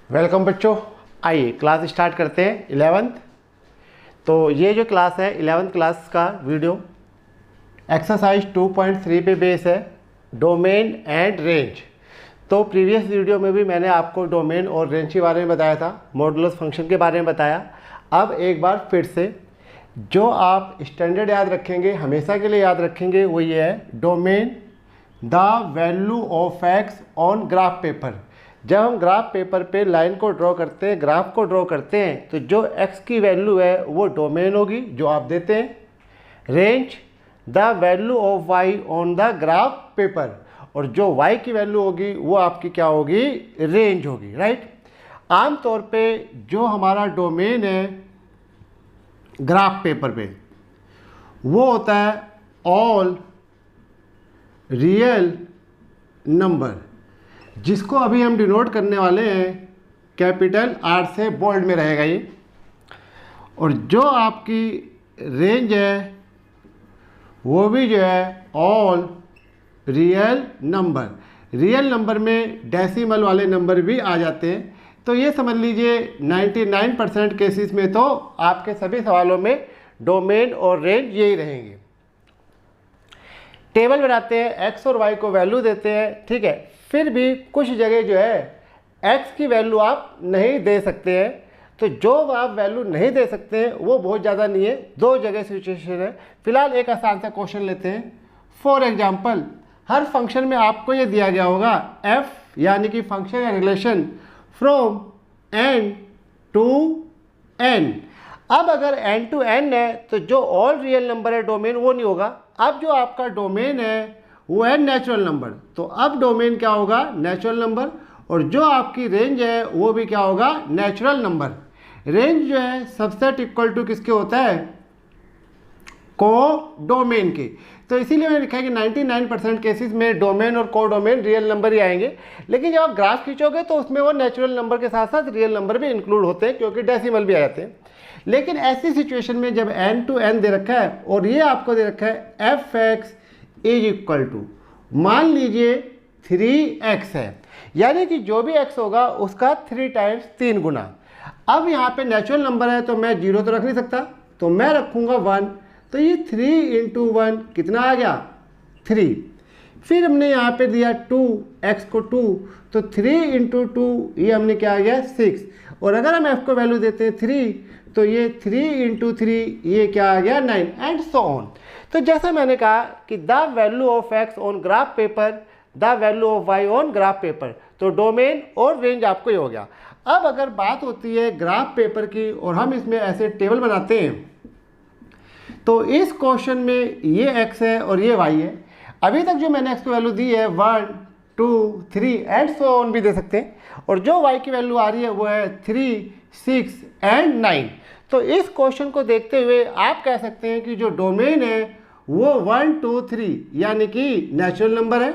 Welcome बच्चों, आइए class start करते हैं 11th। तो ये जो क्लास है 11th क्लास का वीडियो एक्सरसाइज 2.3 पे बेस है, डोमेन एंड रेंज। तो प्रीवियस वीडियो में भी मैंने आपको डोमेन और रेंज के बारे में बताया था, मॉडुलस फंक्शन के बारे में बताया। अब एक बार फिर से जो आप स्टैंडर्ड याद रखेंगे, हमेशा के लिए याद रखेंगे, वो ये है domain the value of x on graph paper. जब हम ग्राफ पेपर पे लाइन को ड्रॉ करते हैं, ग्राफ को ड्रॉ करते हैं, तो जो x की वैल्यू है वो डोमेन होगी जो आप देते हैं। Range the value of y on the graph paper, और जो y की वैल्यू होगी वो आपकी क्या होगी, रेंज होगी, राइट। आमतौर पे जो हमारा डोमेन है ग्राफ पेपर पे वो होता है ऑल रियल नंबर, जिसको अभी हम डिनोट करने वाले हैं कैपिटल R से, बोल्ड में रहेगा ये। और जो आपकी रेंज है वो भी जो है all real number. Real number में डेसिमल वाले नंबर भी आ जाते हैं। तो ये समझ लीजिए 99% केसेस में तो आपके सभी सवालों में डोमेन और रेंज यही रहेंगे। टेबल बनाते हैं, x और y को वैल्यू देते हैं, ठीक है। फिर भी कुछ जगह जो है x की वैल्यू आप नहीं दे सकते हैं। तो जो आप वैल्यू नहीं दे सकते हैं वो बहुत ज़्यादा नहीं है, दो जगह सिचुएशन है। फिलहाल एक आसान सा क्वेश्चन लेते हैं। फॉर एग्जांपल, हर फंक्शन में आपको ये दिया गया होगा f यानी कि फंक्शन या relation from n to n। अब अगर n टू n है तो जो ऑल रियल नंबर है डोमेन वो नहीं होगा। अब जो आपका डोमेन है वो है नेचुरल नंबर, तो अब डोमेन क्या होगा, नेचुरल नंबर। और जो आपकी रेंज है वो भी क्या होगा, नेचुरल नंबर। रेंज जो है सबसेट इक्वल टू किसके होता है, को डोमेन के। तो इसीलिए मैंने लिखा है कि 99% केसेस में डोमेन और को डोमेन रियल नंबर ही आएंगे। लेकिन जब आप ग्राफ खींचोगे तो उसमें वो नेचुरल नंबर के साथ साथ रियल नंबर भी इंक्लूड होते हैं, क्योंकि डेसिमल भी आ जाते हैं। लेकिन ऐसी सिचुएशन में जब n टू n दे रखा है और ये आपको दे रखा है f x is equal to, मान लीजिए 3x है, यानी कि जो भी x होगा उसका 3 टाइम्स 3 गुना। अब यहाँ पे नेचुरल नंबर है तो मैं 0 तो रख नहीं सकता, तो मैं रखूँगा 1। तो ये 3 इंटू 1 कितना आ गया, 3। फिर हमने यहाँ पे दिया 2x को 2, तो 3 इंटू 2 ये हमने क्या आ गया 6। और अगर हम f को वैल्यू देते हैं 3, तो ये 3 इंटू 3 ये क्या आ गया 9, एंड सो ऑन। तो जैसा मैंने कहा कि the value of x on graph paper, the value of y on graph paper, तो डोमेन और रेंज आपको ये हो गया। अब अगर बात होती है ग्राफ पेपर की और हम इसमें ऐसे टेबल बनाते हैं, तो इस क्वेश्चन में ये x है और ये y है। अभी तक जो मैंने x की वैल्यू दी है 1 2 3 एंड सो ऑन भी दे सकते हैं, और जो y की वैल्यू आ रही है वो है 3 6 एंड 9। तो इस क्वेश्चन को देखते हुए आप कह सकते हैं कि जो डोमेन है वो 1 2 3 यानी कि नेचुरल नंबर है,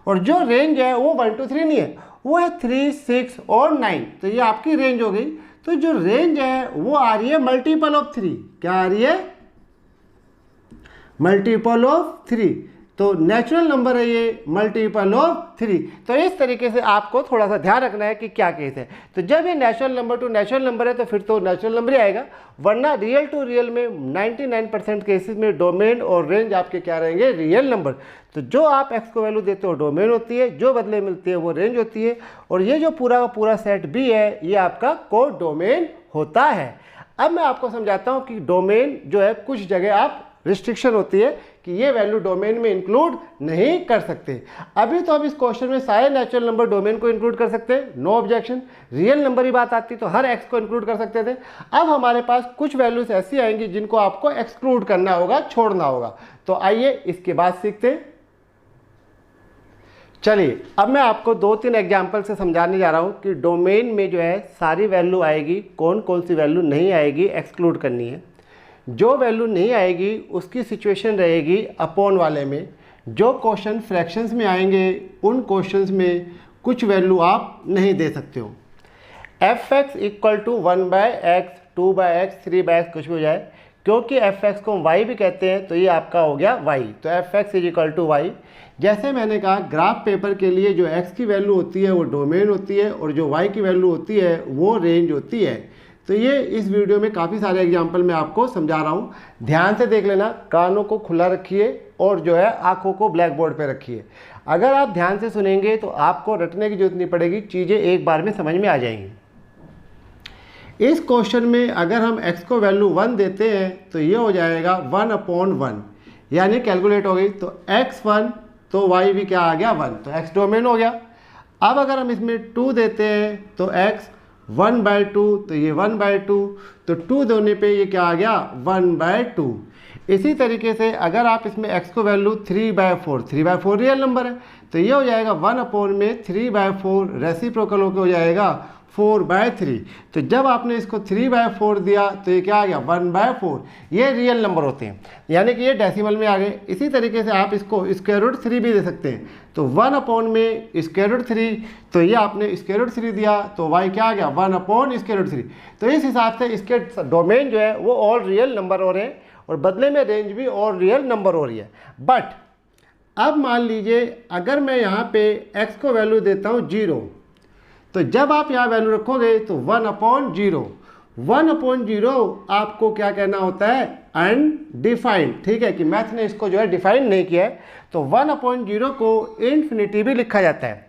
और जो रेंज है वो 1 2 3 नहीं है, वो है 3 6 और 9। तो ये आपकी रेंज हो गई। तो जो रेंज है वो आ रही है मल्टीपल ऑफ 3। क्या आ रही है, मल्टीपल ऑफ 3। तो नेचुरल नंबर है ये, मल्टीपल ऑफ 3। तो इस तरीके से आपको थोड़ा सा ध्यान रखना है कि क्या केस है। तो जब ये natural number two natural number है तो फिर तो नेचुरल नंबर ही आएगा, वरना रियल टू रियल में 99% केसेस में डोमेन और रेंज आपके क्या रहेंगे, रियल नंबर। तो जो आप x को वैल्यू देते हो डोमेन होती है, जो बदले मिलती है वो रेंज होती है, और ये जो पूरा का पूरा सेट भी है ये आपका को डोमेन होता है। अब मैं आपको समझाता हूँ कि डोमेन जो है कुछ जगह आप रिस्ट्रिक्शन होती है कि ये वैल्यू डोमेन में इंक्लूड नहीं कर सकते। अभी तो अब इस क्वेश्चन में सारे नेचुरल नंबर डोमेन को इंक्लूड कर सकते हैं, नो ऑब्जेक्शन। रियल नंबर की बात आती तो हर x को इंक्लूड कर सकते थे। अब हमारे पास कुछ वैल्यूज ऐसी आएंगी जिनको आपको एक्सक्लूड करना होगा, छोड़ना होगा। तो आइए इसके बाद सीखते हैं। चलिए अब मैं आपको 2-3 एग्जाम्पल से समझाने जा रहा हूँ कि डोमेन में जो है सारी वैल्यू आएगी, कौन कौन सी वैल्यू नहीं आएगी, एक्सक्लूड करनी है। जो वैल्यू नहीं आएगी उसकी सिचुएशन रहेगी अपॉन वाले में। जो क्वेश्चन फ्रैक्शंस में आएंगे उन क्वेश्चंस में कुछ वैल्यू आप नहीं दे सकते हो। F x equal to 1/x 2/x 3/x कुछ भी हो जाए, क्योंकि एफ एक्स को हम वाई भी कहते हैं, तो ये आपका हो गया वाई। तो f x is equal to y. जैसे मैंने कहा ग्राफ पेपर के लिए जो एक्स की वैल्यू होती है वो डोमेन होती है और जो वाई की वैल्यू होती है वो रेंज होती है। तो ये इस वीडियो में काफ़ी सारे एग्जाम्पल मैं आपको समझा रहा हूँ, ध्यान से देख लेना, कानों को खुला रखिए और जो है आँखों को ब्लैक बोर्ड पर रखिए। अगर आप ध्यान से सुनेंगे तो आपको रटने की जरूरत नहीं पड़ेगी, चीज़ें एक बार में समझ में आ जाएंगी। इस क्वेश्चन में अगर हम x को वैल्यू 1 देते हैं तो ये हो जाएगा 1/1, यानी कैलकुलेट हो गई। तो x1 तो y भी क्या आ गया 1, तो x डोमेन हो गया। अब अगर हम इसमें 2 देते हैं तो x 1/2, तो ये 1/2, तो 2 देने पे ये क्या आ गया 1/2। इसी तरीके से अगर आप इसमें x को वैल्यू 3/4 रियल नंबर है, तो ये हो जाएगा 1/3/4 रेसिप्रोकल होकर हो जाएगा 4/3। तो जब आपने इसको 3/4 दिया तो ये क्या आ गया 1/4। ये रियल नंबर होते हैं, यानी कि ये डेसिमल में आ गए। इसी तरीके से आप इसको स्क्वायर रूट 3 भी दे सकते हैं। तो 1/3, तो ये आपने स्क्वायर रूट 3 दिया तो y क्या आ गया 1/3। तो इस हिसाब से इसके डोमेन जो है वो ऑल रियल नंबर हो रहे हैं और बदले में रेंज भी ऑल रियल नंबर हो रही है। बट अब मान लीजिए अगर मैं यहाँ पे x को वैल्यू देता हूँ 0, तो जब आप यहाँ वैल्यू रखोगे तो 1/0 आपको क्या कहना होता है अनडिफाइंड। ठीक है कि मैथ ने इसको जो है डिफाइन नहीं किया है, तो 1/0 को इन्फिनिटी भी लिखा जाता है।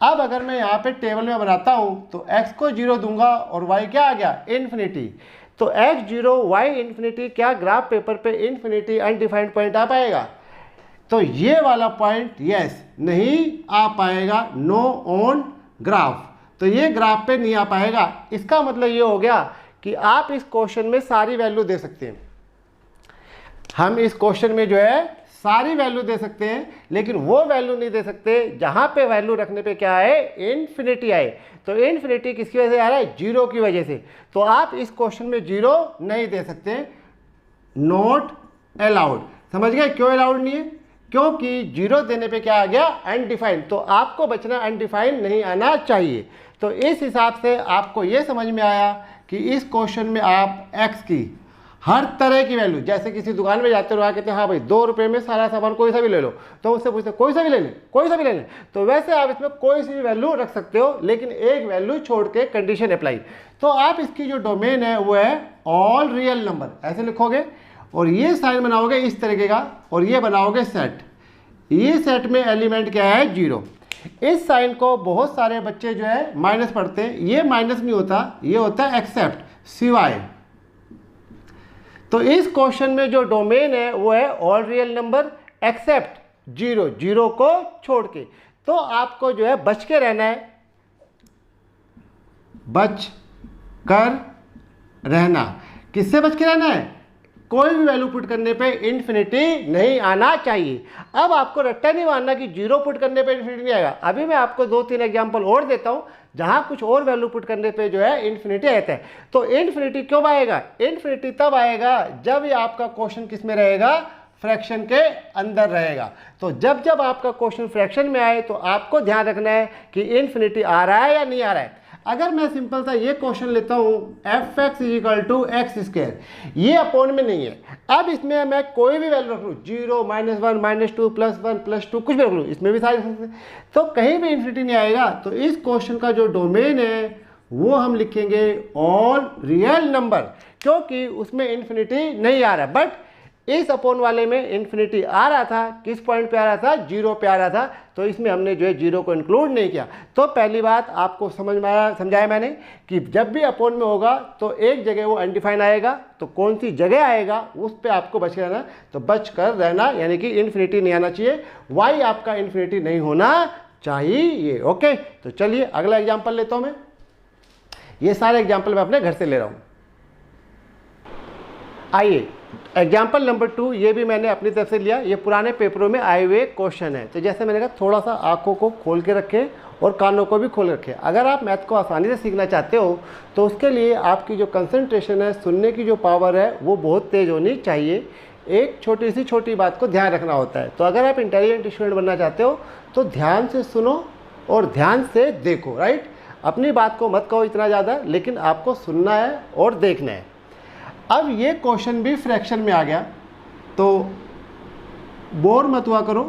अब अगर मैं यहाँ पे टेबल में बनाता हूँ तो x को 0 दूंगा और y क्या आ गया इन्फिनिटी। तो x 0 y इन्फिनिटी, क्या ग्राफ पेपर पे इन्फिनिटी अनडिफाइंड पॉइंट आ पाएगा? तो ये वाला पॉइंट यस नहीं आ पाएगा, नो ऑन ग्राफ। तो ये ग्राफ पे नहीं आ पाएगा। इसका मतलब ये हो गया कि आप इस क्वेश्चन में सारी वैल्यू दे सकते हैं। हम इस क्वेश्चन में जो है सारी वैल्यू दे सकते हैं, लेकिन वो वैल्यू नहीं दे सकते जहां पे वैल्यू रखने पे क्या आए इन्फिनिटी आए। तो इन्फिनिटी किसकी वजह से आ रहा है 0 की वजह से। तो आप इस क्वेश्चन में 0 नहीं दे सकते, नॉट अलाउड। समझ गए क्यों अलाउड नहीं है? क्योंकि 0 देने पे क्या आ गया अनडिफाइंड। तो आपको बचना अनडिफाइंड नहीं आना चाहिए। तो इस हिसाब से आपको ये समझ में आया कि इस क्वेश्चन में आप x की हर तरह की वैल्यू, जैसे किसी दुकान में जाते हो कहते हैं हाँ भाई 2 रुपये में सारा सामान कोई सा भी ले लो, तो उससे पूछते कोई सा भी ले लें, कोई सा भी ले लें। तो वैसे आप इसमें कोई सी भी वैल्यू रख सकते हो, लेकिन एक वैल्यू छोड़ के कंडीशन अप्लाई। तो आप इसकी जो डोमेन है वो है ऑल रियल नंबर, ऐसे लिखोगे और ये साइन बनाओगे इस तरीके का और ये बनाओगे सेट। ये सेट में एलिमेंट क्या है 0। इस साइन को बहुत सारे बच्चे जो है माइनस पढ़ते हैं, ये माइनस नहीं होता, ये होता है एक्सेप्ट, सिवाय। तो इस क्वेश्चन में जो डोमेन है वो है ऑल रियल नंबर एक्सेप्ट 0 को छोड़ के। तो आपको जो है बच के रहना है, बच कर रहना। किससे बच के रहना है? कोई भी वैल्यू पुट करने पे इन्फिनिटी नहीं आना चाहिए। अब आपको रट्टा नहीं मानना कि 0 पुट करने पे इन्फिनिटी नहीं आएगा। अभी मैं आपको 2-3 एग्जांपल और देता हूं जहां कुछ और वैल्यू पुट करने पे जो है इन्फिनिटी आता है। तो इन्फिनिटी क्यों आएगा? इन्फिनिटी तब आएगा जब ये आपका क्वेश्चन किस में रहेगा, फ्रैक्शन के अंदर रहेगा। तो जब जब आपका क्वेश्चन फ्रैक्शन में आए तो आपको ध्यान रखना है कि इन्फिनिटी आ रहा है या नहीं आ रहा है। अगर मैं सिंपल सा ये क्वेश्चन लेता हूँ fx = x², ये अपोन में नहीं है। अब इसमें मैं कोई भी वैल्यू रख लूँ 0, -1, -2, +1, +2, कुछ भी रख लूँ, इसमें भी सारे रख सकते हैं, तो कहीं भी इन्फिनिटी नहीं आएगा। तो इस क्वेश्चन का जो डोमेन है वो हम लिखेंगे ऑल रियल नंबर, क्योंकि उसमें इन्फिनिटी नहीं आ रहा। बट इस अपोन वाले में इन्फिनिटी आ रहा था, किस पॉइंट पे आ रहा था 0 पे आ रहा था, तो इसमें हमने जो है 0 को इंक्लूड नहीं किया। तो पहली बात आपको समझाया मैंने कि जब भी अपोन में होगा तो एक जगह वो अनडिफाइन आएगा, तो कौन सी जगह आएगा उस पर आपको बच रहना। तो बच कर रहना यानी कि इन्फिनिटी नहीं आना चाहिए, y आपका इन्फिनिटी नहीं होना चाहिए। ओके, तो चलिए अगला एग्जाम्पल लेता हूँ मैं। ये सारे एग्जाम्पल मैं अपने घर से ले रहा हूँ। आइए एग्जाम्पल नंबर 2, ये भी मैंने अपनी तरफ से लिया, ये पुराने पेपरों में आए हुए क्वेश्चन है। तो जैसे मैंने कहा थोड़ा सा आंखों को खोल के रखें और कानों को भी खोल रखें। अगर आप मैथ को आसानी से सीखना चाहते हो तो उसके लिए आपकी जो कंसंट्रेशन है, सुनने की जो पावर है वो बहुत तेज़ होनी चाहिए। एक छोटी बात को ध्यान रखना होता है। तो अगर आप इंटेलिजेंट स्टूडेंट बनना चाहते हो तो ध्यान से सुनो और ध्यान से देखो, राइट। अपनी बात को मत कहो इतना ज़्यादा, लेकिन आपको सुनना है और देखना है। अब ये क्वेश्चन भी फ्रैक्शन में आ गया, तो बोर मत हुआ करो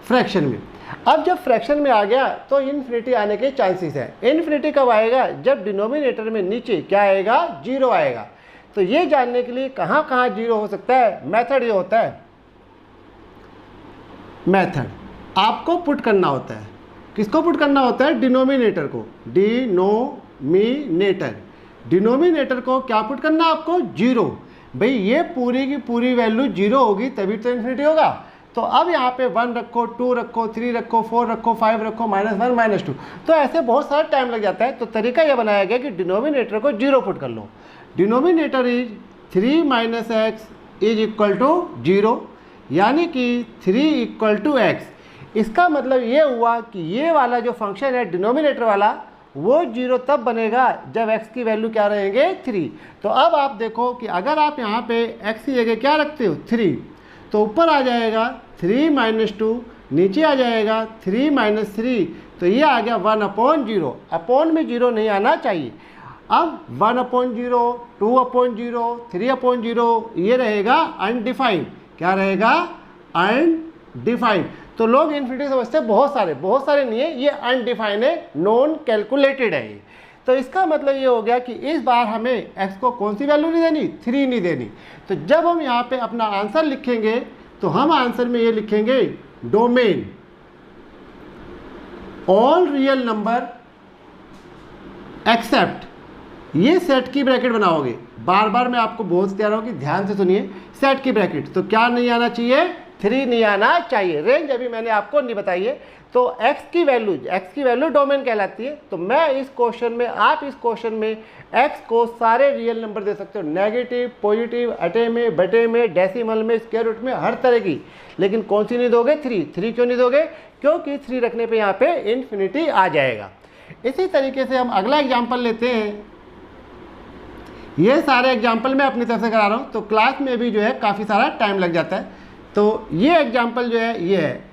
फ्रैक्शन में। अब जब फ्रैक्शन में आ गया तो इन्फिनिटी आने के चांसेस है। इन्फिनिटी कब आएगा? जब डिनोमिनेटर में नीचे क्या आएगा? 0 आएगा। तो ये जानने के लिए कहाँ कहाँ 0 हो सकता है, मेथड ये होता है, मेथड आपको पुट करना होता है। किसको पुट करना होता है? डिनोमिनेटर को। डिनोमिनेटर को क्या पुट करना आपको? 0। भाई ये पूरी की पूरी वैल्यू 0 होगी तभी तो इन्फिनिटी होगा। तो अब यहाँ पे 1 रखो, 2 रखो, 3 रखो, 4 रखो, 5 रखो, -1 -2, तो ऐसे बहुत सारा टाइम लग जाता है। तो तरीका यह बनाया गया कि डिनोमिनेटर को 0 पुट कर लो। Denominator is 3 - x is equal to 0, यानी कि 3 = x। इसका मतलब ये हुआ कि ये वाला जो फंक्शन है डिनोमिनेटर वाला, वो 0 तब बनेगा जब x की वैल्यू क्या रहेंगे? 3। तो अब आप देखो कि अगर आप यहाँ पे x की जगह क्या रखते हो? 3, तो ऊपर आ जाएगा 3 - 2, नीचे आ जाएगा 3 - 3, तो ये आ गया 1/0। अपॉन में 0 नहीं आना चाहिए। अब 1/0, 2/0, 3/0 ये रहेगा अनडिफाइंड। क्या रहेगा? अनडिफाइंड। तो लोग इन्फिनिटी समझते हैं बहुत सारे नहीं है, ये अनडिफाइंड है, नॉन कैलकुलेटेड है ये। तो इसका मतलब ये हो गया कि इस बार हमें x को कौन सी वैल्यू नहीं देनी? 3 नहीं देनी। तो जब हम यहाँ पे अपना आंसर लिखेंगे तो हम आंसर में ये लिखेंगे domain all real number except, ये सेट की ब्रैकेट बनाओगे। बार बार मैं आपको बोलते आ रहा हूँ कि ध्यान से सुनिए, सेट की ब्रैकेट। तो क्या नहीं आना चाहिए? 3 नहीं आना चाहिए। रेंज अभी मैंने आपको नहीं बताई है। तो x की वैल्यू डोमेन कहलाती है। तो मैं इस क्वेश्चन में, आप इस क्वेश्चन में x को सारे रियल नंबर दे सकते हो, नेगेटिव, पॉजिटिव, अटे में, बटे में, डेसिमल में, स्क्वायर रूट में, हर तरह की। लेकिन कौन सी नहीं दोगे? 3 क्यों नहीं दोगे? क्योंकि 3 रखने पे यहाँ पे इन्फिनिटी आ जाएगा। इसी तरीके से हम अगला एग्जाम्पल लेते हैं। ये सारे एग्जाम्पल मैं अपनी तरफ से करा रहा हूँ, तो क्लास में भी जो है काफ़ी सारा टाइम लग जाता है। तो ये एग्जाम्पल जो है ये है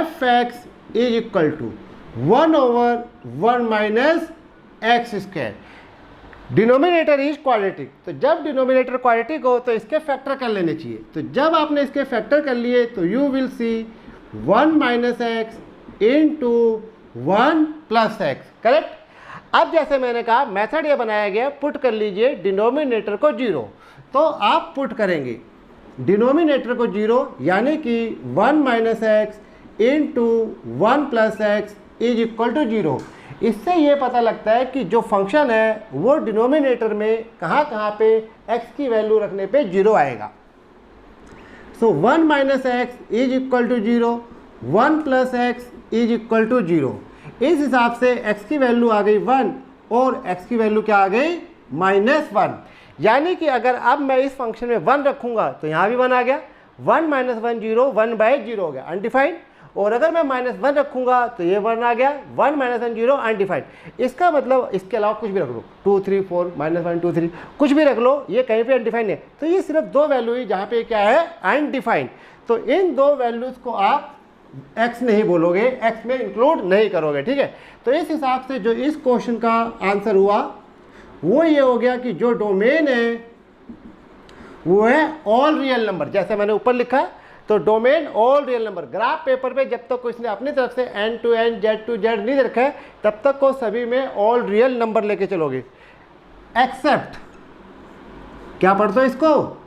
f(x) is equal to 1/1 - x²। Denominator is quadratic. तो जब डिनोमिनेटर क्वाड्रेटिक हो तो इसके फैक्टर कर लेने चाहिए। तो जब आपने इसके फैक्टर कर लिए तो you will C 1 - x × 1 + x, correct. अब जैसे मैंने कहा मेथड ये बनाया गया, पुट कर लीजिए डिनोमिनेटर को 0। तो आप पुट करेंगे डिनोमिनेटर को 0, यानी कि 1 - x × 1 + x is equal to 0। इससे ये पता लगता है कि जो फंक्शन है वो डिनोमिनेटर में कहाँ कहाँ पे x की वैल्यू रखने पे 0 आएगा। So 1 - x is equal to 0, 1 + x is equal to 0। इस हिसाब से x की वैल्यू आ गई 1 और x की वैल्यू क्या आ गई? -1। यानी कि अगर अब मैं इस फंक्शन में 1 रखूंगा तो यहाँ भी 1 आ गया। 1 - 1 0, 1/0 हो गया, अनडिफाइंड। और अगर मैं -1 रखूंगा तो ये 1 आ गया, 1 - 1 0, अनडिफाइंड। इसका मतलब इसके अलावा कुछ भी रख लो, 2 3 4 -1 2 3 कुछ भी रख लो, ये कहीं पे अनडिफाइंड है। तो ये सिर्फ 2 वैल्यू ही जहाँ पे क्या है? अनडिफाइंड। तो इन 2 वैल्यूज को आप x नहीं बोलोगे, x में इंक्लूड नहीं करोगे, ठीक है। तो इस हिसाब से जो इस क्वेश्चन का आंसर हुआ वो ये हो गया कि जो डोमेन है वो है ऑल रियल नंबर। जैसे मैंने ऊपर लिखा है, तो domain all real number. Graph paper पे जब तक इसने अपनी तरफ से n to n, z to z नहीं रखा है, तब तक को सभी में ऑल रियल नंबर लेके चलोगे। एक्सेप्ट, क्या पढ़ते हो इसको?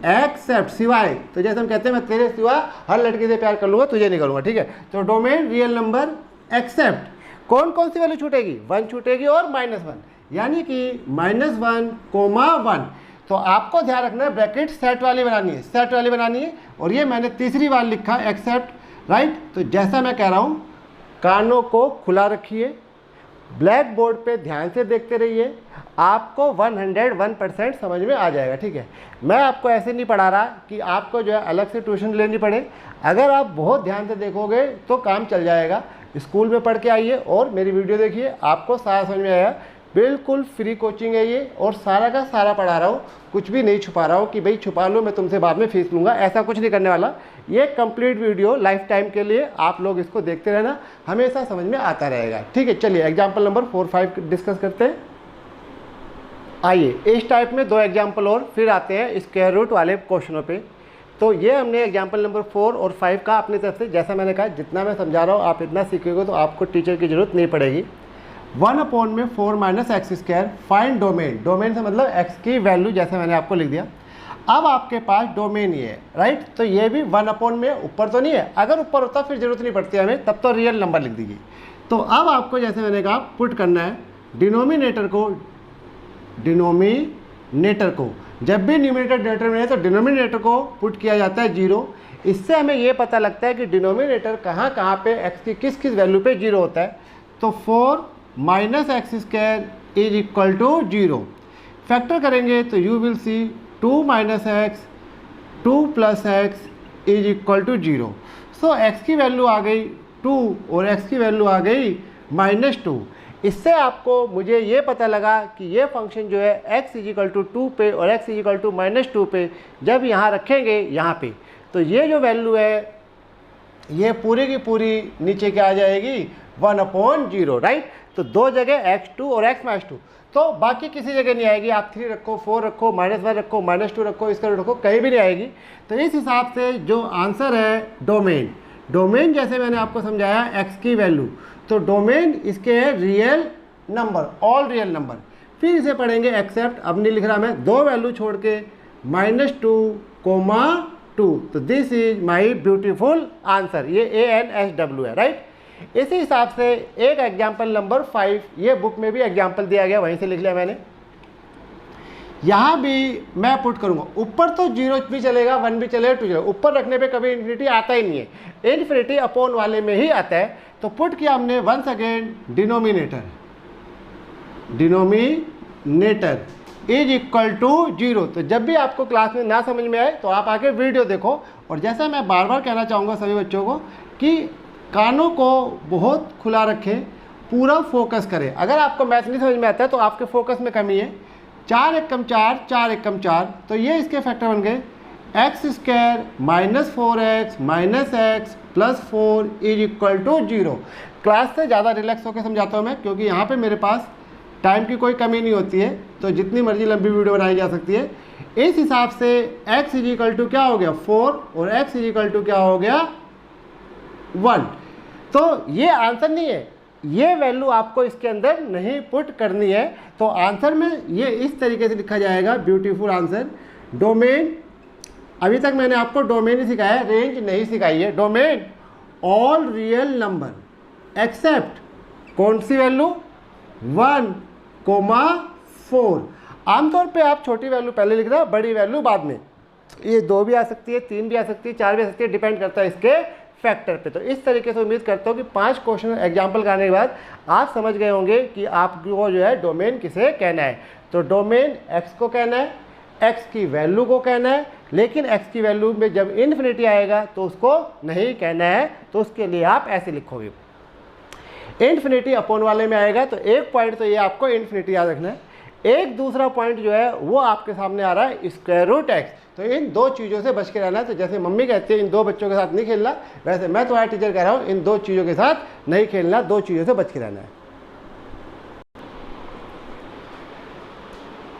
एक्सेप्ट, सिवाय। तो जैसे हम कहते हैं मैं तेरे सिवा हर लड़की से प्यार कर लूंगा, तुझे नहीं करूंगा, ठीक है। तो डोमेन रियल नंबर एक्सेप्ट कौन कौन सी वैल्यू छूटेगी? 1 छूटेगी और -1, यानी कि -1, 1। तो आपको ध्यान रखना है ब्रैकेट सेट वाली बनानी है, सेट वाली बनानी है। और ये मैंने तीसरी बार लिखा एक्सेप्ट, राइट। तो जैसा मैं कह रहा हूँ, कानों को खुला रखिए, ब्लैक बोर्ड पे ध्यान से देखते रहिए, आपको 101% समझ में आ जाएगा, ठीक है। मैं आपको ऐसे नहीं पढ़ा रहा कि आपको जो है अलग से ट्यूशन लेनी पड़े। अगर आप बहुत ध्यान से देखोगे तो काम चल जाएगा। स्कूल में पढ़ के आइए और मेरी वीडियो देखिए, आपको सारा समझ में आएगा। बिल्कुल फ्री कोचिंग है ये, और सारा का सारा पढ़ा रहा हूँ, कुछ भी नहीं छुपा रहा हूँ कि भाई छुपा लो मैं तुमसे बाद में फीस लूँगा, ऐसा कुछ नहीं करने वाला। ये कंप्लीट वीडियो लाइफ टाइम के लिए आप लोग इसको देखते रहना, हमेशा समझ में आता रहेगा, ठीक है। चलिए एग्जाम्पल नंबर 4 5 डिस्कस करते हैं। आइए इस टाइप में 2 एग्जाम्पल और फिर आते हैं स्क्वायर रूट वाले क्वेश्चनों पे। तो ये हमने एग्जाम्पल नंबर 4 और 5 का अपनी तरफ से, जैसा मैंने कहा जितना मैं समझा रहा हूँ आप इतना सीखोगे तो आपको टीचर की ज़रूरत नहीं पड़ेगी। 1/4 minus x square, find domain. Domain से मतलब एक्स की वैल्यू, जैसे मैंने आपको लिख दिया। अब आपके पास डोमेन ये है, राइट। तो ये भी 1/, ऊपर तो नहीं है, अगर ऊपर होता फिर जरूरत नहीं पड़ती हमें, तब तो रियल नंबर लिख दीजिए। तो अब आपको जैसे मैंने कहा पुट करना है डिनोमिनेटर को, जब भी न्यूमरेटर डिनोमिनेटर में है तो डिनोमिनेटर को पुट किया जाता है 0। इससे हमें ये पता लगता है कि डिनोमिनेटर कहाँ पे एक्स की किस वैल्यू पे 0 होता है। तो 4 minus x square is equal to 0। Factor करेंगे तो you will see 2 minus x 2 plus x is equal to 0। So x की वैल्यू आ गई 2 और एक्स की वैल्यू आ गई -2। इससे आपको मुझे ये पता लगा कि ये फंक्शन जो है x इजिकल टू 2 पे और x इजिकल टू -2 पे जब यहाँ रखेंगे यहाँ पे, तो ये जो वैल्यू है ये पूरी की पूरी नीचे क्या आ जाएगी 1/0, राइट। तो 2 जगह x2 और x -2, तो बाकी किसी जगह नहीं आएगी। आप 3 रखो, 4 रखो, -1 रखो, -2 रखो, इसका रखो, कहीं भी नहीं आएगी। तो इस हिसाब से जो आंसर है डोमेन जैसे मैंने आपको समझाया x की वैल्यू, तो डोमेन इसके है real number, all real number. फिर इसे पढ़ेंगे एक्सेप्ट, अब नहीं लिख रहा मैं, 2 वैल्यू छोड़ के -2, 2। तो this is my beautiful answer, ये ANSW है, राइट। इसी हिसाब से एक एग्जाम्पल नंबर 5, ये बुक में भी एग्जाम्पल दिया गया, वहीं से लिख लिया मैंने। यहाँ भी मैं पुट करूँगा, ऊपर तो 0 भी चलेगा, 1 भी चलेगा, 2 चलेगा, ऊपर रखने पे कभी इन्फिनिटी आता ही नहीं है, इन्फिनिटी अपॉन वाले में ही आता है। तो पुट किया हमने once again denominator is equal to 0। तो जब भी आपको क्लास में ना समझ में आए तो आप आके वीडियो देखो। और जैसा मैं बार बार कहना चाहूँगा सभी बच्चों को कि कानों को बहुत खुला रखें, पूरा फोकस करें। अगर आपको मैथ नहीं समझ में आता है तो आपके फोकस में कमी है। 4 एकम 4, 4 एकम 4, तो ये इसके फैक्टर बन गए x square -4x minus x plus 4 is equal to 0। Class से ज़्यादा रिलैक्स होकर समझाता हूँ मैं, क्योंकि यहाँ पे मेरे पास टाइम की कोई कमी नहीं होती है, तो जितनी मर्जी लंबी वीडियो बनाई जा सकती है। इस हिसाब से x इज इक्वल टू क्या हो गया 4 और x इज इक्वल टू क्या हो गया 1। तो ये आंसर नहीं है, ये वैल्यू आपको इसके अंदर नहीं पुट करनी है। तो आंसर में ये इस तरीके से लिखा जाएगा, ब्यूटीफुल आंसर। डोमेन, अभी तक मैंने आपको डोमेन ही सिखाया है, रेंज नहीं सिखाई है। Domain all real number except कौन सी वैल्यू 1,4। आमतौर पे आप छोटी वैल्यू पहले लिख रहे हो, बड़ी वैल्यू बाद में। ये 2 भी आ सकती है, 3 भी आ सकती है, 4 भी आ सकती है, डिपेंड करता है इसके फैक्टर पे। तो इस तरीके से उम्मीद करता हूँ कि 5 क्वेश्चन एग्जाम्पल करने के बाद आप समझ गए होंगे कि आपको जो है डोमेन किसे कहना है। तो डोमेन एक्स को कहना है, एक्स की वैल्यू को कहना है, लेकिन एक्स की वैल्यू में जब इन्फिनिटी आएगा तो उसको नहीं कहना है। तो उसके लिए आप ऐसे लिखोगे, इन्फिनिटी अपॉन वाले में आएगा। तो एक पॉइंट तो ये आपको इन्फिनिटी याद रखना है। एक दूसरा पॉइंट जो है वो आपके सामने आ रहा है स्क्वायर रूट एक्स। तो इन 2 चीज़ों से बच के रहना है। तो जैसे मम्मी कहती है इन 2 बच्चों के साथ नहीं खेलना, वैसे मैं तुम्हारा टीचर कह रहा हूँ इन 2 चीज़ों के साथ नहीं खेलना, 2 चीज़ों से बच के रहना है।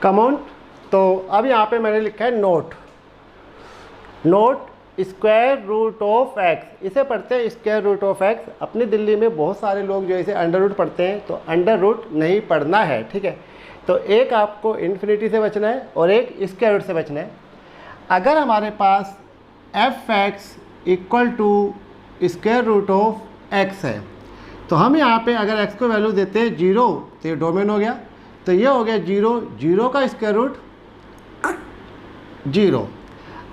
कमॉन, तो अब यहाँ पे मैंने लिखा है note square root of x. इसे पढ़ते हैं स्क्वायर रूट ऑफ एक्स। अपनी दिल्ली में बहुत सारे लोग जो इसे अंडर रूट पढ़ते हैं, तो अंडर रूट नहीं पढ़ना है, ठीक है। तो एक आपको इन्फिनिटी से बचना है और एक स्क्वायर रूट से बचना है। अगर हमारे पास f(x) equal to square root of x है, तो हम यहाँ पे अगर x को वैल्यू देते हैं 0, तो ये डोमेन हो गया। तो ये हो गया 0 का स्क्वायर रूट 0।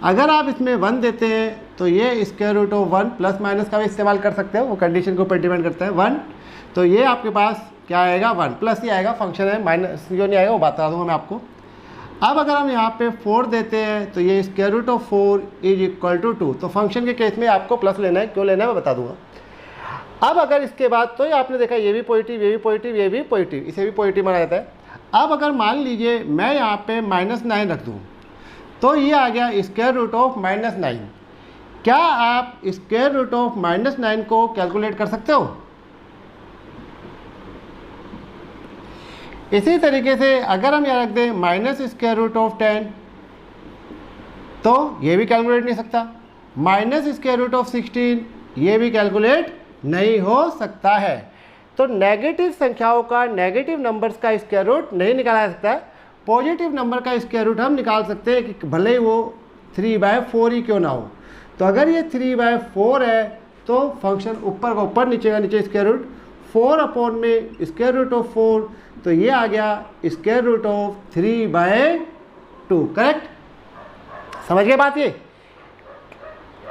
अगर आप इसमें 1 देते हैं तो ये square root of 1, plus minus का भी इस्तेमाल कर सकते हो, वो कंडीशन के ऊपर डिपेंड करता है। 1, तो ये आपके पास क्या आएगा 1 प्लस ही आएगा, फंक्शन है, माइनस जो नहीं आएगा वो बता दूंगा मैं आपको। अब अगर हम यहाँ पे 4 देते हैं तो ये square root of 4 is equal to 2। तो फंक्शन के केस में आपको प्लस लेना है, क्यों लेना है मैं बता दूंगा। अब अगर इसके बाद तो ये आपने देखा ये भी पॉजिटिव, ये भी पॉजिटिव, ये भी पॉजिटिव, इसे भी पॉजिटिव माना जाता है। अब अगर मान लीजिए मैं यहाँ पे -9 रख दूँ, तो ये आ गया स्क्वायर रूट ऑफ -9। क्या आप स्क्वायर रूट ऑफ -9 को कैलकुलेट कर सकते हो? इसी तरीके से अगर हम यहाँ रख दें माइनस स्क्वायर रूट ऑफ 10, तो ये भी कैलकुलेट नहीं सकता। माइनस स्क्वायर रूट ऑफ 16, ये भी कैलकुलेट नहीं हो सकता है। तो नेगेटिव संख्याओं का, नेगेटिव नंबर्स का स्क्वायर रूट नहीं निकाला जा सकता है। पॉजिटिव नंबर का स्क्वायर रूट हम निकाल सकते हैं कि भले ही वो 3/4 ही क्यों ना हो। तो अगर ये 3/4 है तो फंक्शन ऊपर का ऊपर, नीचे का नीचे स्क्वायर रूट, 4 अपॉन में स्क्वायर रूट ऑफ 4, तो ये आ गया स्क्वायर रूट ऑफ 3/2। करेक्ट? समझ गए बात ये?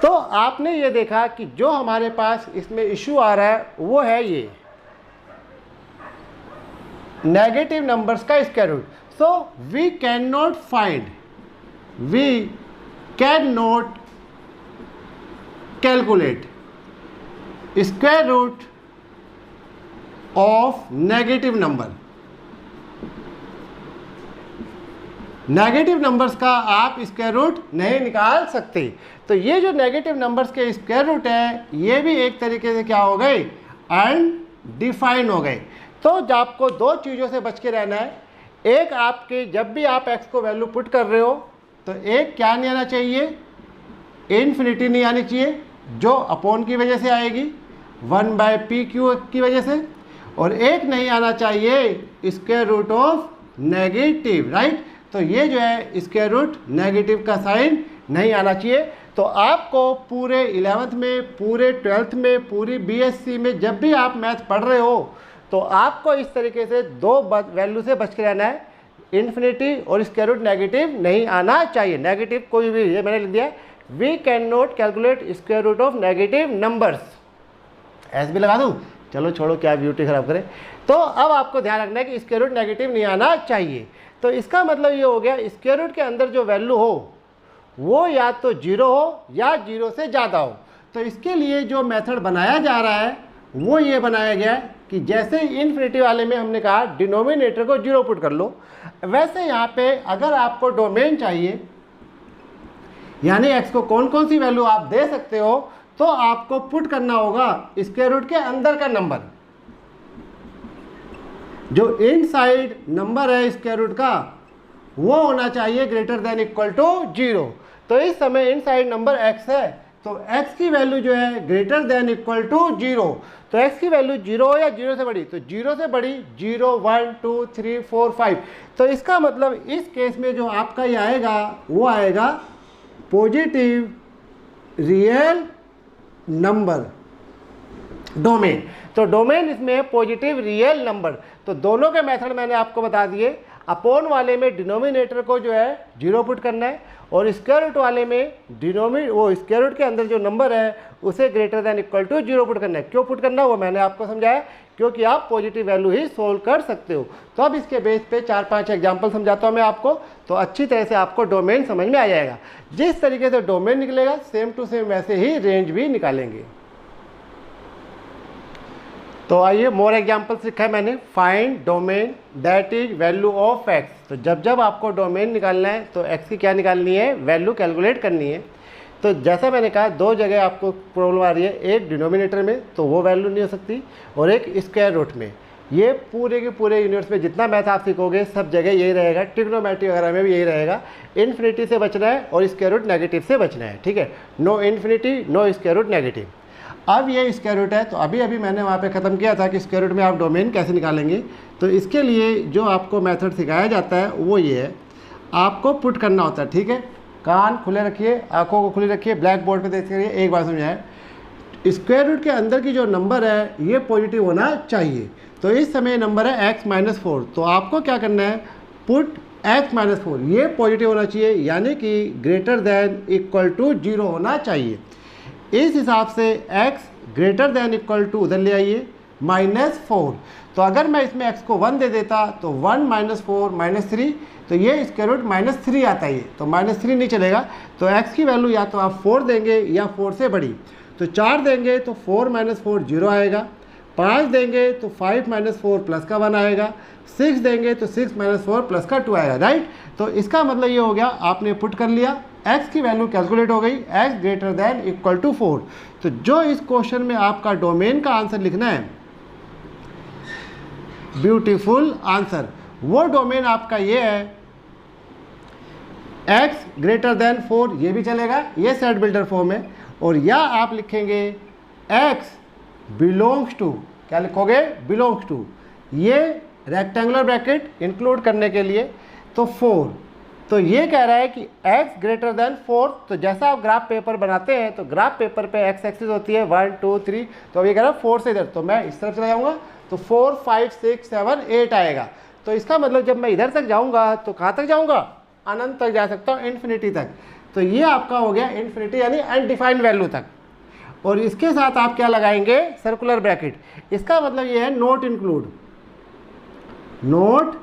तो आपने ये देखा कि जो हमारे पास इसमें इशू आ रहा है वो है ये नेगेटिव नंबर्स का square root. So we can not calculate square root of negative number. Negative numbers का आप स्क्वायर रूट नहीं निकाल सकते। तो ये जो नेगेटिव नंबर्स के स्क्वायर रूट है ये भी एक तरीके से क्या हो गए, अनडिफाइंड हो गए। तो आपको दो चीज़ों से बच के रहना है। एक, आपके जब भी आप x को वैल्यू पुट कर रहे हो तो एक क्या नहीं आना चाहिए, इन्फिनिटी नहीं आनी चाहिए जो अपॉन की वजह से आएगी 1/pq की वजह से, और एक नहीं आना चाहिए square root of negative. Right? तो ये जो है स्क्वायर रूट नेगेटिव का साइन नहीं आना चाहिए। तो आपको पूरे 11th में, पूरे 12th में, पूरी BSc में जब भी आप मैथ पढ़ रहे हो तो आपको इस तरीके से दो वैल्यू से बच के रहना है, इन्फिनिटी और स्क्वायर रूट नेगेटिव नहीं आना चाहिए। नेगेटिव कोई भी, ये मैंने लिख दिया, we can not calculate square root of negative numbers. ऐसे भी लगा दूँ? चलो छोड़ो, क्या ब्यूटी खराब करे। तो अब आपको ध्यान रखना है कि स्क्वायर रूट नेगेटिव नहीं आना चाहिए। तो इसका मतलब ये हो गया स्क्वायर रूट के अंदर जो वैल्यू हो वो या तो 0 हो या 0 से ज़्यादा हो। तो इसके लिए जो मेथड बनाया जा रहा है वो ये बनाया गया है कि जैसे इन्फिनिटी वाले में हमने कहा डिनोमिनेटर को 0 पुट कर लो, वैसे यहाँ पे अगर आपको डोमेन चाहिए, यानी x को कौन कौन सी वैल्यू आप दे सकते हो, तो आपको पुट करना होगा स्क्वायर रूट के अंदर का नंबर। जो इनसाइड नंबर है स्क्वायर रूट का वो होना चाहिए ग्रेटर देन इक्वल टू 0। तो इस समय इनसाइड नंबर x है, तो x की वैल्यू जो है ग्रेटर देन इक्वल टू 0। तो x की वैल्यू 0 हो या 0 से बड़ी, तो 0 से बड़ी 0, 1, 2, 3, 4, 5। तो इसका मतलब इस केस में जो आपका ये आएगा वो आएगा पॉजिटिव रियल नंबर डोमेन। तो डोमेन इसमें है पॉजिटिव रियल नंबर। तो दोनों के मेथड मैंने आपको बता दिए। अपोन वाले में डिनोमिनेटर को जो है 0 पुट करना है, और स्क्वायर रूट वाले में वो स्क्वायर रूट के अंदर जो नंबर है उसे greater than equal to 0 put करना है। क्यों पुट करना है वो मैंने आपको समझाया, क्योंकि आप पॉजिटिव वैल्यू ही सोल्व कर सकते हो। तो अब इसके बेस पे 4-5 एग्जाम्पल समझाता हूँ मैं आपको, तो अच्छी तरह से आपको डोमेन समझ में आ जाएगा। जिस तरीके से डोमेन निकलेगा सेम टू सेम वैसे ही रेंज भी निकालेंगे। तो आइए मोर एग्जाम्पल्स लिखा है मैंने। Find domain that is value of x. तो जब आपको डोमेन निकालना है तो एक्स की क्या निकालनी है, वैल्यू कैलकुलेट करनी है। तो जैसा मैंने कहा दो जगह आपको प्रॉब्लम आ रही है, एक डिनोमिनेटर में तो वो वैल्यू नहीं हो सकती, और एक स्क्वायर रूट में। ये पूरे के पूरे यूनिट्स में जितना मैथ आप सीखोगे सब जगह यही रहेगा, ट्रिग्नोमेट्री वगैरह में भी यही रहेगा। इन्फिनिटी से बचना है और स्क्वायर रूट नेगेटिव से बचना है। ठीक है, no infinity, no square root negative. अब ये स्क्वायर रूट है, तो अभी मैंने वहाँ पे ख़त्म किया था कि स्क्वायर रूट में आप डोमेन कैसे निकालेंगे। तो इसके लिए जो आपको मेथड सिखाया जाता है वो ये है, आपको पुट करना होता है। ठीक है, कान खुले रखिए, आंखों को खुली रखिए, ब्लैक बोर्ड पे देख करिए। एक बार समझाए, स्क्वायर रूट के अंदर की जो नंबर है ये पॉजिटिव होना चाहिए। तो इस समय नंबर है x-4, तो आपको क्या करना है, पुट x-4, ये पॉजिटिव होना चाहिए, यानी कि ग्रेटर देन इक्वल टू 0 होना चाहिए। इस हिसाब से x greater than equal to उधर ले आइए -4। तो अगर मैं इसमें x को 1 दे देता तो 1 - 4 -3, तो ये स्क्वायर रूट -3 आता है। तो -3 नहीं चलेगा, तो x की वैल्यू या तो आप 4 देंगे या 4 से बड़ी। तो 4 देंगे तो 4 - 4 0 आएगा, 5 देंगे तो 5 - 4 प्लस का 1 आएगा, 6 देंगे तो 6 - 4 प्लस का 2 आएगा। राइट, तो इसका मतलब ये हो गया आपने पुट कर लिया, x की वैल्यू कैलकुलेट हो गई, x greater than equal to 4। तो जो इस क्वेश्चन में आपका डोमेन का आंसर लिखना है, ब्यूटीफुल आंसर, वो डोमेन आपका ये है x ग्रेटर देन 4, ये भी चलेगा, ये सेट बिल्डर फॉर्म है। और या आप लिखेंगे x बिलोंग्स टू, क्या लिखोगे, बिलोंग्स टू, ये रेक्टेंगुलर ब्रैकेट इंक्लूड करने के लिए तो 4। तो ये कह रहा है कि x ग्रेटर देन 4। तो जैसा आप ग्राफ पेपर बनाते हैं तो ग्राफ पेपर पे x एक्सिस होती है 1 2 3, तो अब ये कह रहा है 4 से इधर, तो मैं इस तरफ चला जाऊँगा तो 4 5 6 7 8 आएगा। तो इसका मतलब जब मैं इधर तक जाऊँगा तो कहाँ तक जाऊँगा, अनंत तक जा सकता हूँ, इन्फिनिटी तक। तो ये आपका हो गया इन्फिनिटी यानी अनडिफाइंड वैल्यू तक। और इसके साथ आप क्या लगाएंगे, सर्कुलर ब्रैकेट। इसका मतलब ये है note include, note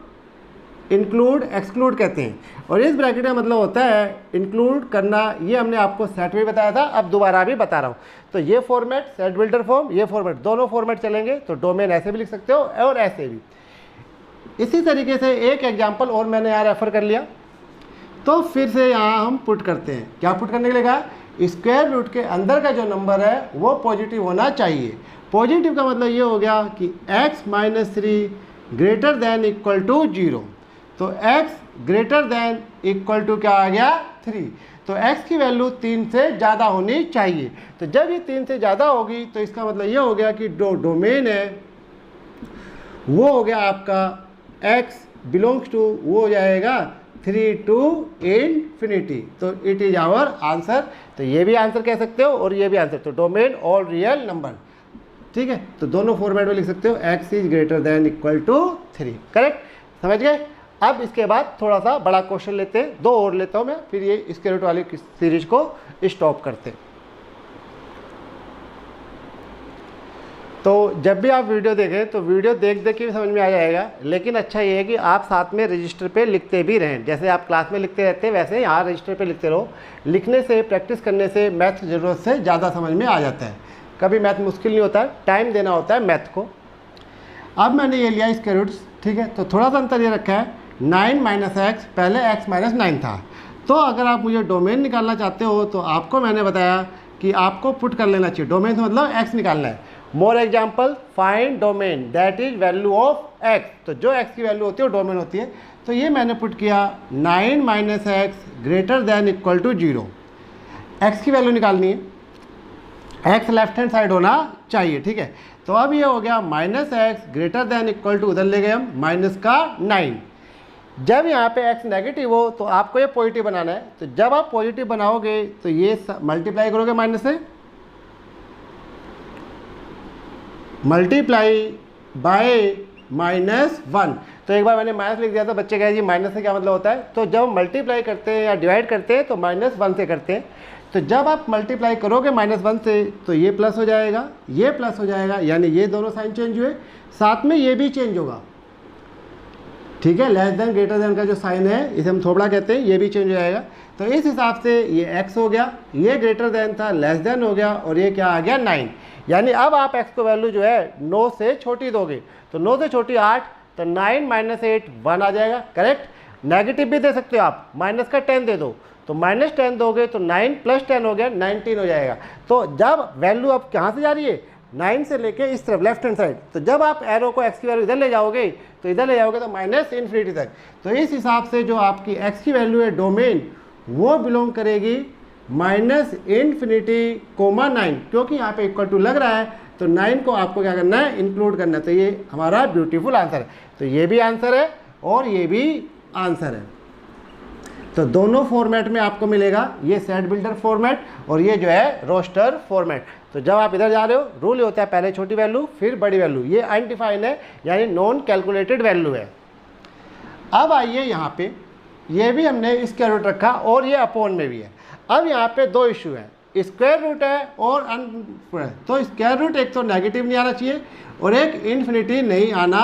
include exclude कहते हैं। और इस ब्रैकेट का मतलब होता है इंक्लूड करना। ये हमने आपको सेट में बताया था, अब दोबारा भी बता रहा हूँ। तो ये फॉर्मेट सेट बिल्डर फॉर्म, ये फॉर्मेट, दोनों फॉर्मेट चलेंगे। तो डोमेन ऐसे भी लिख सकते हो और ऐसे भी। इसी तरीके से एक एग्जाम्पल और मैंने यहाँ रेफर कर लिया। तो फिर से यहाँ हम पुट करते हैं, क्या पुट करने के लिए कहा, स्क्वायर रूट के अंदर का जो नंबर है वो पॉजिटिव होना चाहिए। पॉजिटिव का मतलब ये हो गया कि x minus 3 greater than equal to 0। तो x greater than equal to क्या आ गया, 3। तो x की वैल्यू 3 से ज़्यादा होनी चाहिए। तो जब ये 3 से ज़्यादा होगी तो इसका मतलब ये हो गया कि डोमेन है वो हो गया आपका x बिलोंग्स टू, वो हो जाएगा 3 to infinity। तो इट इज आवर आंसर। तो ये भी आंसर कह सकते हो और ये भी आंसर। तो डोमेन ऑल रियल नंबर, ठीक है। तो दोनों फॉर्मेट में लिख सकते हो x is greater than equal to 3, correct, समझ गए। अब इसके बाद थोड़ा सा बड़ा क्वेश्चन लेते हैं, 2 और लेता हूँ मैं, फिर ये स्क्वायर रूट वाली सीरीज को स्टॉप करते हैं। तो जब भी आप वीडियो देखें तो वीडियो देख देख के भी समझ में आ जाएगा, लेकिन अच्छा ये है कि आप साथ में रजिस्टर पे लिखते भी रहें। जैसे आप क्लास में लिखते रहते हैं वैसे यहाँ रजिस्टर पे लिखते रहो। लिखने से, प्रैक्टिस करने से मैथ की ज़रूरत से ज़्यादा समझ में आ जाता है। कभी मैथ मुश्किल नहीं होता है, टाइम देना होता है मैथ को। अब मैंने ये लिया स्क्वायर रूट्स, ठीक है। तो थोड़ा सा अंतर ये रखा है, 9 माइनस एक्स, पहले x माइनस 9 था। तो अगर आप मुझे डोमेन निकालना चाहते हो तो आपको मैंने बताया कि आपको पुट कर लेना चाहिए। डोमेन से मतलब x निकालना है। More example, find domain that is value of x। तो जो x की वैल्यू होती है वो डोमेन होती है। तो ये मैंने पुट किया 9 minus x greater than equal to 0। x की वैल्यू निकालनी है, x लेफ्ट हैंड साइड होना चाहिए, ठीक है। तो अब ये हो गया minus x greater than equal to, उधर ले गए हम माइनस का 9। जब यहाँ पे x नेगेटिव हो तो आपको ये पॉजिटिव बनाना है। तो जब आप पॉजिटिव बनाओगे तो ये मल्टीप्लाई करोगे माइनस से, मल्टीप्लाई बाय -1। तो एक बार मैंने माइनस लिख दिया था, बच्चे कहे जी माइनस से क्या मतलब होता है। तो जब मल्टीप्लाई करते हैं या डिवाइड करते हैं तो -1 से करते हैं। तो जब आप मल्टीप्लाई करोगे -1 से तो ये प्लस हो जाएगा, ये प्लस हो जाएगा, यानी ये दोनों साइन चेंज हुए, साथ में ये भी चेंज होगा, ठीक है। लेस देन ग्रेटर देन का जो साइन है इसे हम थोड़ा कहते हैं, ये भी चेंज हो जाएगा। तो इस हिसाब से ये x हो गया, ये ग्रेटर देन था, लेस देन हो गया, और ये क्या आ गया 9। यानी अब आप x को वैल्यू जो है 9 से छोटी दोगे। तो 9 से छोटी 8, तो 9 माइनस 8 1 आ जाएगा, करेक्ट। नेगेटिव भी दे सकते हो आप, माइनस का 10 दे दो, तो -10 दोगे तो 9 प्लस 10 हो गया 19 हो जाएगा। तो जब वैल्यू अब कहाँ से जा रही है, 9 से लेके इस तरफ लेफ्ट हैंड साइड। तो जब आप एरो को x की वैल्यू इधर ले जाओगे तो इधर ले जाओगे तो -इन्फिनिटी तक। तो इस हिसाब से जो आपकी x की वैल्यू है डोमेन, वो बिलोंग करेगी -इन्फिनिटी, 9, क्योंकि यहाँ पे इक्वल टू लग रहा है। तो 9 को आपको क्या करना है, इंक्लूड करना है। तो ये हमारा ब्यूटीफुल आंसर है। तो ये भी आंसर है और ये भी आंसर है। तो दोनों फॉर्मेट में आपको मिलेगा, ये सेट बिल्डर फॉर्मेट और ये जो है रोस्टर फॉर्मेट। तो जब आप इधर जा रहे हो, रूल होता है पहले छोटी वैल्यू फिर बड़ी वैल्यू। ये अनडिफाइंड है यानी नॉन कैलकुलेटेड वैल्यू है। अब आइए यहाँ पे, ये भी हमने स्क्वायर रूट रखा और ये अपॉन में भी है। अब यहाँ पे 2 इशू है, स्क्वायर रूट है और तो स्क्वायर रूट एक तो नेगेटिव नहीं आना चाहिए और एक इन्फिनिटी नहीं आना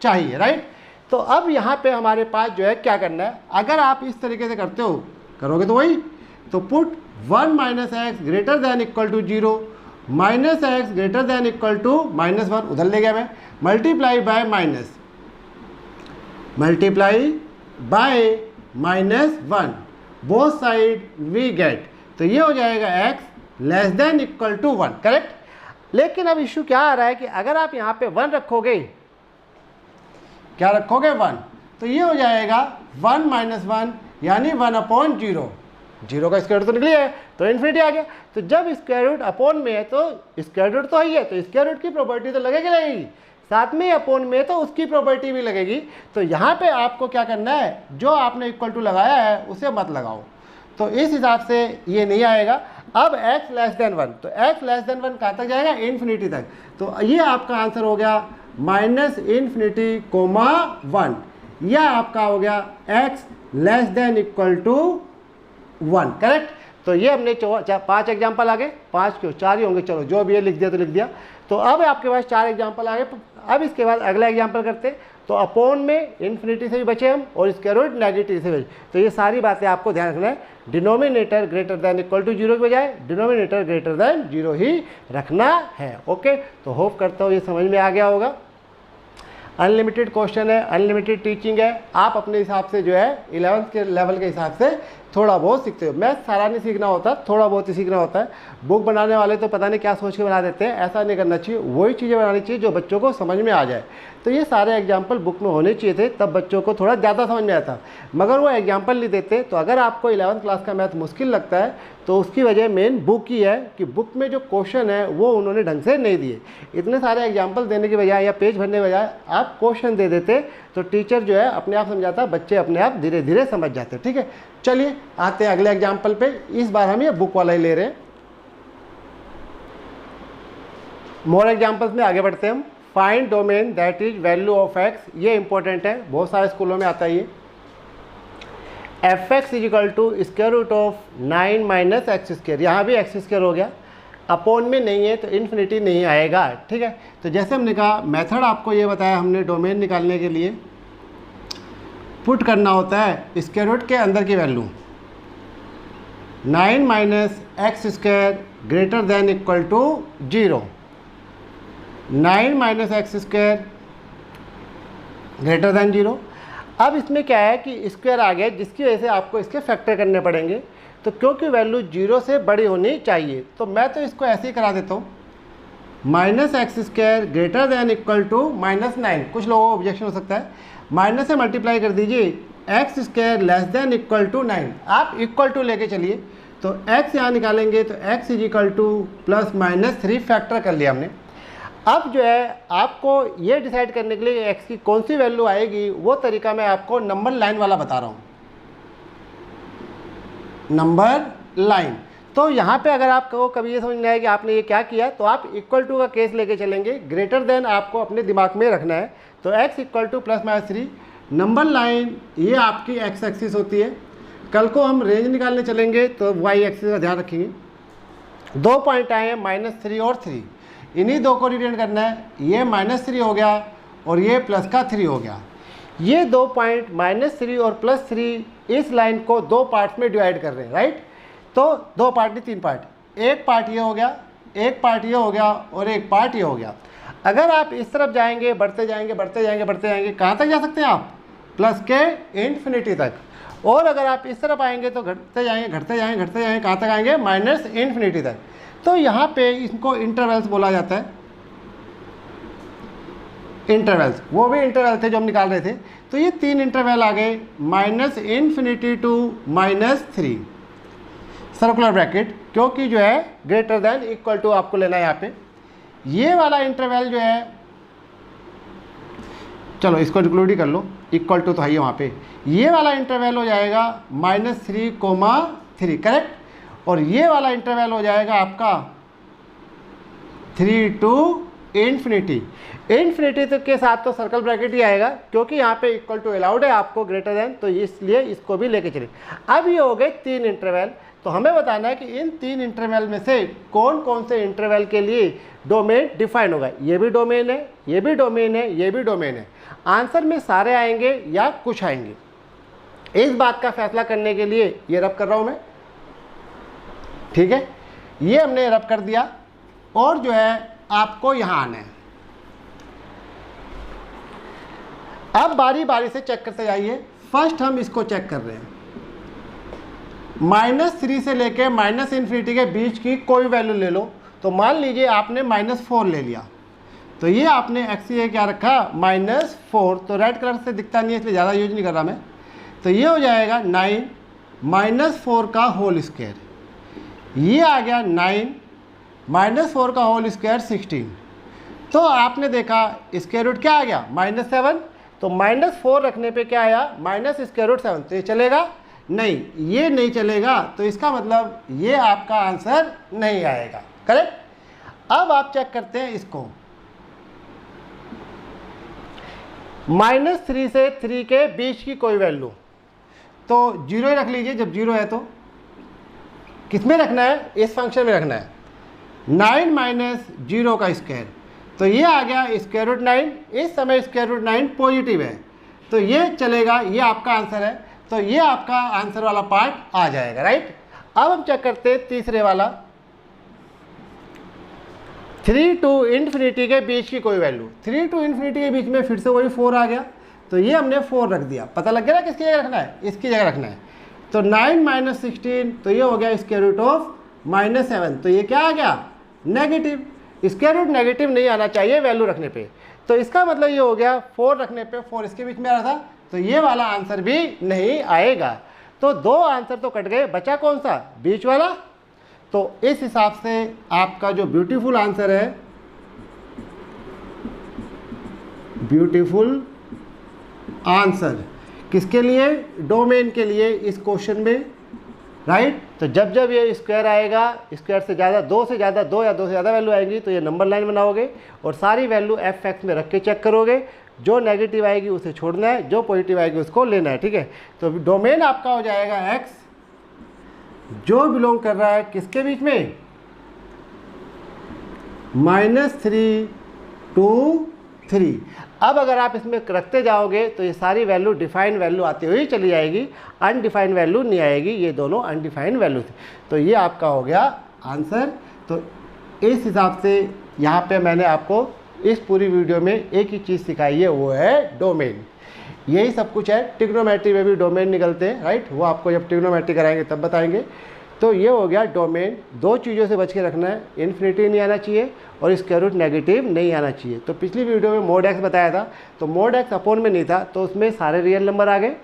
चाहिए, राइट। तो अब यहाँ पे हमारे पास जो है क्या करना है, अगर आप इस तरीके से करते हो, करोगे तो वही, तो put 1 minus x greater than equal to 0, minus x greater than equal to -1, उधर ले गया मैं, multiply by minus, multiply by -1, both side we get. तो ये हो जाएगा x less than equal to 1, correct. लेकिन अब इशू क्या आ रहा है कि अगर आप यहाँ पे 1 रखोगे, क्या रखोगे 1, तो ये हो जाएगा 1 माइनस 1 यानी 1/0। जीरो का स्क्वायर रूट तो निकली है तो इन्फिनिटी आ गया। तो जब स्क्वायर रूट अपॉन में है तो स्क्वायर रूट तो ही है, तो स्क्वायर रूट की प्रॉपर्टी तो लगेगी, साथ में अपॉन में तो उसकी प्रॉपर्टी भी लगेगी। तो यहाँ पे आपको क्या करना है, जो आपने इक्वल टू लगाया है उसे मत लगाओ, तो इस हिसाब से ये नहीं आएगा। अब x लेस देन 1, तो x लेस देन 1 कहाँ तक जाएगा, इन्फिनिटी तक। तो ये आपका आंसर हो गया -∞, 1, यह आपका हो गया x less than equal to 1, correct. तो ये हमने 5 एग्जाम्पल आ गए, 5 क्यों 4 ही होंगे, चलो जो भी है लिख दिया तो लिख दिया। तो अब आपके पास 4 एग्जाम्पल आ गए। अब इसके बाद अगला एग्जाम्पल करते, तो अपॉन में इन्फिनिटी से भी बचे हम और स्क्वायर रूट नेगेटिव से बचे। तो ये सारी बातें आपको ध्यान रखना है, denominator greater than equal to 0 के बजाय डिनोमिनेटर ग्रेटर देन 0 ही रखना है। ओके, तो होप करता हूँ ये समझ में आ गया होगा। अनलिमिटेड क्वेश्चन है, अनलिमिटेड टीचिंग है, आप अपने हिसाब से जो है 11th के लेवल के हिसाब से थोड़ा बहुत सीखते हो। मैथ सारा नहीं सीखना होता, थोड़ा बहुत ही सीखना होता है। बुक बनाने वाले तो पता नहीं क्या सोच के बना देते हैं, ऐसा नहीं करना चाहिए। वही चीज़ें बनानी चाहिए जो बच्चों को समझ में आ जाए। तो ये सारे एग्जाम्पल बुक में होने चाहिए थे, तब बच्चों को थोड़ा ज़्यादा समझ में आता, मगर वो एग्जाम्पल नहीं देते। तो अगर आपको 11th क्लास का मैथ मुश्किल लगता है तो उसकी वजह मेन बुक ही है कि बुक में जो क्वेश्चन है वो उन्होंने ढंग से नहीं दिए। इतने सारे एग्जाम्पल देने के बजाय या पेज भरने के बजाय आप क्वेश्चन दे देते तो टीचर जो है अपने आप समझाता, बच्चे अपने आप धीरे धीरे समझ जाते। ठीक है, चलिए आते हैं अगले एग्जाम्पल पे। इस बार हम ये बुक वाला ही ले रहे हैं। मोर एग्जाम्पल्स में आगे बढ़ते हैं हम। Find domain that is value of x, ये इंपॉर्टेंट है, बहुत सारे स्कूलों में आता है ये। F x is equal to square root of 9 minus x square, यहाँ भी एक्स स्क्वायर हो गया, अपॉन में नहीं है तो इन्फिनिटी नहीं आएगा। ठीक है, तो जैसे हमने कहा मेथड आपको ये बताया हमने, डोमेन निकालने के लिए पुट करना होता है स्क्वायर रूट के अंदर की value 9 minus x square greater than equal to 0, 9 minus x square greater than 0। अब इसमें क्या है कि स्क्वायर आ गया, जिसकी वजह से आपको इसके फैक्टर करने पड़ेंगे। तो क्योंकि वैल्यू 0 से बड़ी होनी चाहिए तो मैं तो इसको ऐसे ही करा देता हूँ, minus x square greater than equal to -9। कुछ लोगों को ऑब्जेक्शन हो सकता है, माइनस से मल्टीप्लाई कर दीजिए, x square less than equal to 9। आप इक्वल टू लेके चलिए, तो x यहाँ निकालेंगे तो x is equal to +-3 factor कर लिया हमने। अब जो है आपको ये डिसाइड करने के लिए x की कौन सी वैल्यू आएगी, वो तरीका मैं आपको नंबर लाइन वाला बता रहा हूँ, नंबर लाइन। तो यहाँ पे अगर आपको कभी ये समझ नहीं आए कि आपने ये क्या किया, तो आप इक्वल टू का केस लेके चलेंगे, ग्रेटर देन आपको अपने दिमाग में रखना है। तो x equal to +-3, number line ये आपकी x एक्सिस होती है। कल को हम रेंज निकालने चलेंगे तो y एक्सिस का ध्यान रखेंगे। 2 पॉइंट आए हैं -3 और 3, इन्हीं दो को रिटेन करना है। ये -3 हो गया और ये +3 हो गया। ये 2 पॉइंट -3 और +3 इस लाइन को 2 पार्ट्स में डिवाइड कर रहे हैं, राइट। तो 2 पार्ट नहीं 3 पार्ट, एक पार्ट ये हो गया, एक पार्ट ये हो गया और एक पार्ट ये हो गया। अगर आप इस तरफ जाएंगे, बढ़ते जाएंगे बढ़ते जाएंगे बढ़ते जाएंगे, कहाँ तक जा सकते हैं आप, प्लस के इन्फिनिटी तक। और अगर आप इस तरफ आएंगे तो घटते जाएंगे घटते जाएंगे घटते जाएंगे, कहाँ तक आएंगे, -इन्फिनिटी तक। तो यहाँ पे इसको इंटरवल्स बोला जाता है, इंटरवल्स। वो भी इंटरवल थे जो हम निकाल रहे थे। तो ये 3 इंटरवल आ गए, -इन्फिनिटी टू -3 सर्कुलर ब्रैकेट, क्योंकि जो है ग्रेटर देन इक्वल टू आपको लेना है यहाँ पे। ये वाला इंटरवल जो है, चलो इसको इंक्लूड ही कर लो, इक्वल टू तो है वहाँ पे। ये वाला इंटरवल हो जाएगा -3, करेक्ट। और ये वाला इंटरवल हो जाएगा आपका 3 टू इन्फिनिटी। इन्फिनिटी तक के साथ तो सर्कल ब्रैकेट ही आएगा, क्योंकि यहाँ पे इक्वल टू अलाउड है आपको ग्रेटर देन, तो इसलिए इसको भी लेके चले। अब ये हो गए 3 इंटरवल। तो हमें बताना है कि इन 3 इंटरवल में से कौन कौन से इंटरवल के लिए डोमेन डिफाइन होगा। ये भी डोमेन है, ये भी डोमेन है, ये भी डोमेन है। आंसर में सारे आएंगे या कुछ आएंगे, इस बात का फैसला करने के लिए ये रब कर रहा हूँ मैं, ठीक है। ये हमने रब कर दिया और जो है आपको यहाँ आना है। अब बारी बारी से चेक करते जाइए। फर्स्ट हम इसको चेक कर रहे हैं, -3 से लेके -इन्फिनिटी के बीच की कोई वैल्यू ले लो। तो मान लीजिए आपने -4 ले लिया, तो ये आपने एक्स ये क्या रखा -4, तो रेड कलर से दिखता नहीं है इसलिए ज़्यादा यूज नहीं कर रहा मैं। तो ये हो जाएगा 9 -4 का होल स्क्वायर, ये आ गया 9 -4 का होल स्क्वायर 16। तो आपने देखा स्क्वायर रूट क्या आ गया -7, तो -4 रखने पे क्या आया -√7, तो ये चलेगा नहीं, ये नहीं चलेगा, तो इसका मतलब ये आपका आंसर नहीं आएगा, करेक्ट। अब आप चेक करते हैं इसको, -3 से 3 के बीच की कोई वैल्यू, तो 0 ही रख लीजिए, जब 0 है तो किस में रखना है, इस फंक्शन में रखना है। 9 - 0 का स्क्वायर, तो ये आ गया √9, इस समय √9 पॉजिटिव है, तो ये चलेगा, ये आपका आंसर है, तो ये आपका आंसर वाला पार्ट आ जाएगा, राइट। अब हम चेक करते हैं तीसरे वाला, 3 to ∞ के बीच की कोई वैल्यू, 3 to ∞ के बीच में फिर से वही 4 आ गया, तो ये हमने 4 रख दिया। पता लग गया ना किसकी जगह रखना है, इसकी जगह रखना है। तो 9 - 16, तो ये हो गया √7, तो ये क्या आ गया नेगेटिव। स्क्वायर रूट नेगेटिव नहीं आना चाहिए वैल्यू रखने पे, तो इसका मतलब ये हो गया 4 रखने पे 4 इसके बीच में आ रहा था, तो ये वाला आंसर भी नहीं आएगा। तो 2 आंसर तो कट गए, बचा कौन सा, बीच वाला। तो इस हिसाब से आपका जो ब्यूटीफुल आंसर है, ब्यूटीफुल आंसर किसके लिए, डोमेन के लिए इस क्वेश्चन में, राइट। तो जब जब ये स्क्वायर आएगा, स्क्वायर से ज़्यादा 2 से ज़्यादा 2 या 2 से ज़्यादा वैल्यू आएगी, तो ये नंबर लाइन बनाओगे और सारी वैल्यू f(x) में रख के चेक करोगे, जो नेगेटिव आएगी उसे छोड़ना है, जो पॉजिटिव आएगी उसको लेना है, ठीक है। तो डोमेन आपका हो जाएगा x, जो बिलोंग कर रहा है किसके बीच में, -3 to 3। अब अगर आप इसमें रखते जाओगे तो ये सारी वैल्यू डिफाइंड वैल्यू आती हुई चली जाएगी, अनडिफाइंड वैल्यू नहीं आएगी, ये दोनों अनडिफाइंड वैल्यू थी। तो ये आपका हो गया आंसर। तो इस हिसाब से यहाँ पे मैंने आपको इस पूरी वीडियो में एक ही चीज़ सिखाई है, वो है डोमेन। यही सब कुछ है, ट्रिग्नोमेट्री में भी डोमेन निकलते हैं, राइट, वो आपको जब ट्रिग्नोमेट्री कराएंगे तब बताएंगे। तो ये हो गया डोमेन। 2 चीज़ों से बच के रखना है, इन्फिनिटी नहीं आना चाहिए और स्क्वायर रूट नेगेटिव नहीं आना चाहिए। तो पिछली वीडियो में मोड एक्स बताया था, तो मोड एक्स अपोन में नहीं था, तो उसमें सारे रियल नंबर आ गए,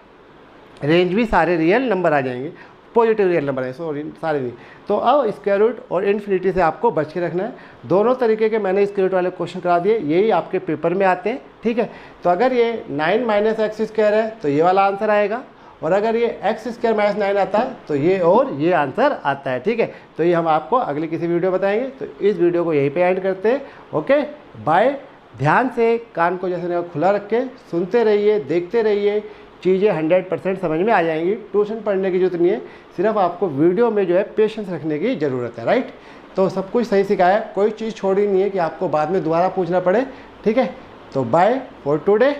रेंज भी सारे रियल नंबर आ जाएंगे, पॉजिटिव रियल नंबर है, सॉरी सारे नहीं। तो अब स्क्वायर रूट और इन्फिनिटी से आपको बच के रखना है। दोनों तरीके के मैंने स्क्वायर रूट वाले क्वेश्चन करा दिए, यही आपके पेपर में आते हैं, ठीक है। तो अगर ये 9 - x² है तो ये वाला आंसर आएगा, और अगर ये x² - 9 आता है तो ये और ये आंसर आता है, ठीक है। तो ये हम आपको अगली किसी वीडियो बताएंगे। तो इस वीडियो को यहीं पे एंड करते हैं, ओके बाय। ध्यान से कान को जैसे खुला रख के सुनते रहिए, देखते रहिए, चीज़ें 100% समझ में आ जाएंगी। ट्यूशन पढ़ने की जरूरत नहीं है, सिर्फ आपको वीडियो में जो है पेशेंस रखने की ज़रूरत है, राइट। तो सब कुछ सही सिखाया, कोई चीज़ छोड़ी नहीं है कि आपको बाद में दोबारा पूछना पड़े, ठीक है। तो बाय फॉर टुडे।